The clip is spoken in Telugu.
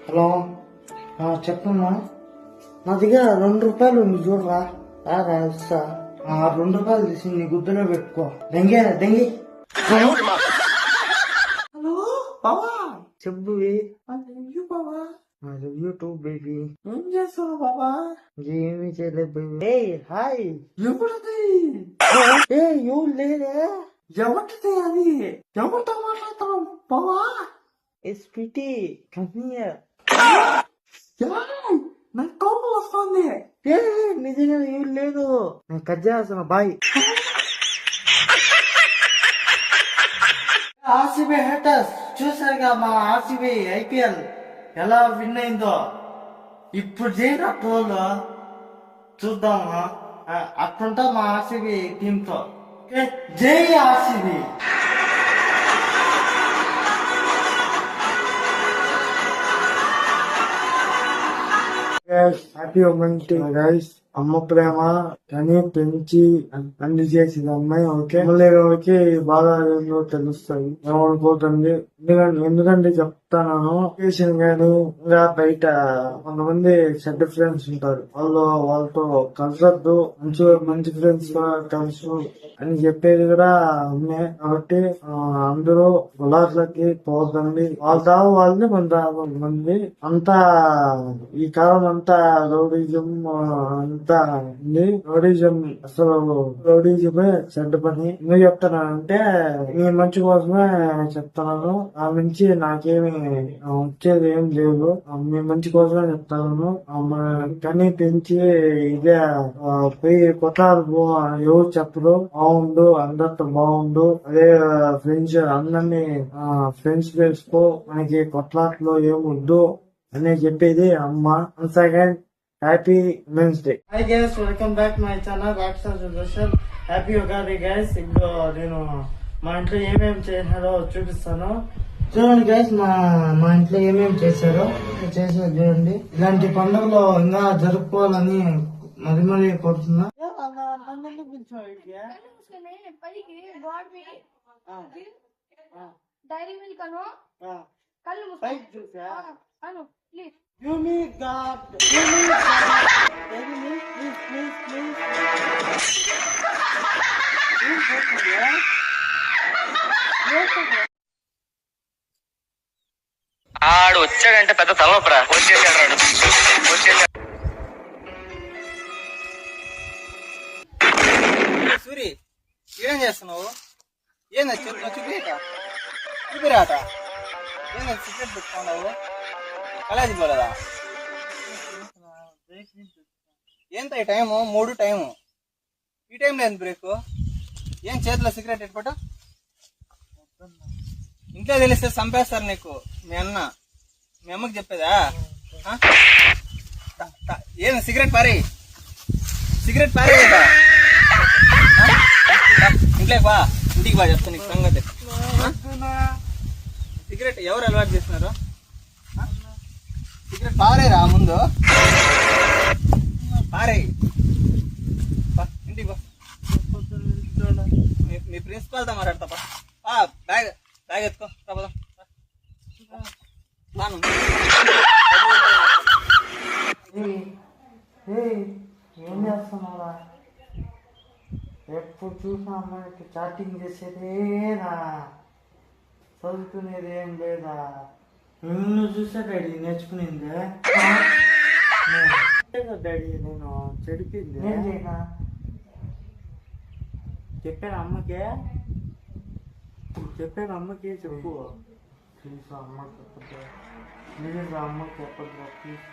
హలో చెప్పమ్మా. నా దగ్గర ₹2 ఉంది చూడరా. రారా ఇస్తా. ₹2 తీసి నీ గుద్దులో పెట్టుకో. దెంగి హలో బావా. చెప్పు బావా. YouTube baby. ఏం చేస్తావు బాబా? ఏమి చేయలేదు బేబీ. హాయ్. ఎప్పుడది? ఎవరు లేదే. ఎవరిది అది? ఎవరితో మాట్లాడతావు బావా? It's pretty. Come here. నాకు కోపం వస్తుంది. నిజంగా ఏం లేదు. నేను కట్ చేస్తున్నా. బాయ్. ఆర్సీబీ హేటర్స్ చూసారుగా మా ఆర్సీబీ IPL ఎలా విన్ అయిందో. ఇప్పుడు చేయరా ట్రోల్. చూద్దామా అట్లుంటా మా ఆర్సీబీ టీమ్ తో. జై RCB. Happy women's day guys. అమ్మ ప్రేమ కానీ పెంచి అన్ని చేసింది అమ్మాయి. ఓకే వాళ్ళకి బాగా ఏందో తెలుస్తాయి. ఏమనుకోకండి. ఎందుకంటే చెప్తాను ట్యూషన్ గాని ఇంకా బయట కొంతమంది చెడ్డ ఫ్రెండ్స్ ఉంటారు. వాళ్ళతో కలిసొద్దు. మంచి ఫ్రెండ్స్ తో కలుసు అని చెప్పేది కూడా ఉన్నాయి. కాబట్టి అందరూ గులాట్లకి పోతండి. వాళ్ళని కొంతమంది అంతా ఈ కాలం అంతా రౌడీజం అంతా ఉంది. రౌడీజం అసలు రౌడీజమే చెడ్డ పని. ఎందుకు చెప్తానంటే మీ మంచి కోసమే చెప్తున్నాను. ఆ నుంచి నాకేమి వచ్చేది ఏం లేదు. మీ మంచి కోసమే చెప్తాను. కానీ పెంచి ఇదే పోయి కొట్లాడు ఎవరు చెప్పరు. బాగుండు, అందరితో బాగుండు. అదే ఫ్రెండ్స్ అందరినీ ఫ్రెండ్స్ చేసుకో. మనకి కొట్లాట్లో ఏమొద్దు అని చెప్పేది అమ్మ. Once again happy women's day. Hi guys, welcome back my channel రాక్షస సుదర్శన్. Happy Ugadi guys. ఇప్పుడు నేను మా ఇంట్లో ఏమేమి చేశారో చూపిస్తాను. చూడండి గైస్, మా ఇంట్లో ఏమేమి చేశారో చూడండి. ఇలాంటి పండుగలు ఇంకా జరుపుకోవాలని మరీ కోరుతున్నా. డైరీ మిల్క్ అను కళ్ళు అను please. You need God. You need God. Baby, please. ఆడు వచ్చాడంటే పెద్ద తలనొప్పరా. వచ్చేసాడు. సూరి ఏం చేస్తున్నావు? ఏందా చూపిరాట. ఏందా సిగరెట్ పెట్టుకున్నావు? కాలేజీకి పోలేదా? ఎంత ఈ టైము? 3 టైము. ఈ టైంలో ఎంత బ్రేక్? ఏం చేతిలో సిగరెట్ ఎట్టుకోట? ఇంట్లో తెలిస్తే చంపేస్తారు నీకు. మీ అమ్మకి చెప్పేదా? ఏం సిగరెట్ పారే కదా. ఇంట్లోకి బా, ఇంటికి బా, చెప్తా నీకు సంగతి. సిగరెట్ ఎవరు అలవాటు చేస్తున్నారు? సిగరెట్ పారేరా ముందు. పారే ఇంటికి బా. మీ ప్రిన్సిపాల్తో మాట్లాడతా. బ్యాగ్ ఎత్తుకో. ఏం చేస్తున్నారా? ఎప్పుడు చూసినా అమ్మాయికి చాటింగ్ చేసేదేనా? చదువుకునేది ఏం లేదా? నిన్ను చూసా డాడీ నేర్చుకునిందే. డాడీ నేను చెడిపింది ఏం చేయనా? చెప్పాను అమ్మకే చెప్పు. ప్లీజ్ అమ్మకి చెప్పద్దు. ప్లీజ్ అమ్మకి చెప్పద్దు ప్లీజ్.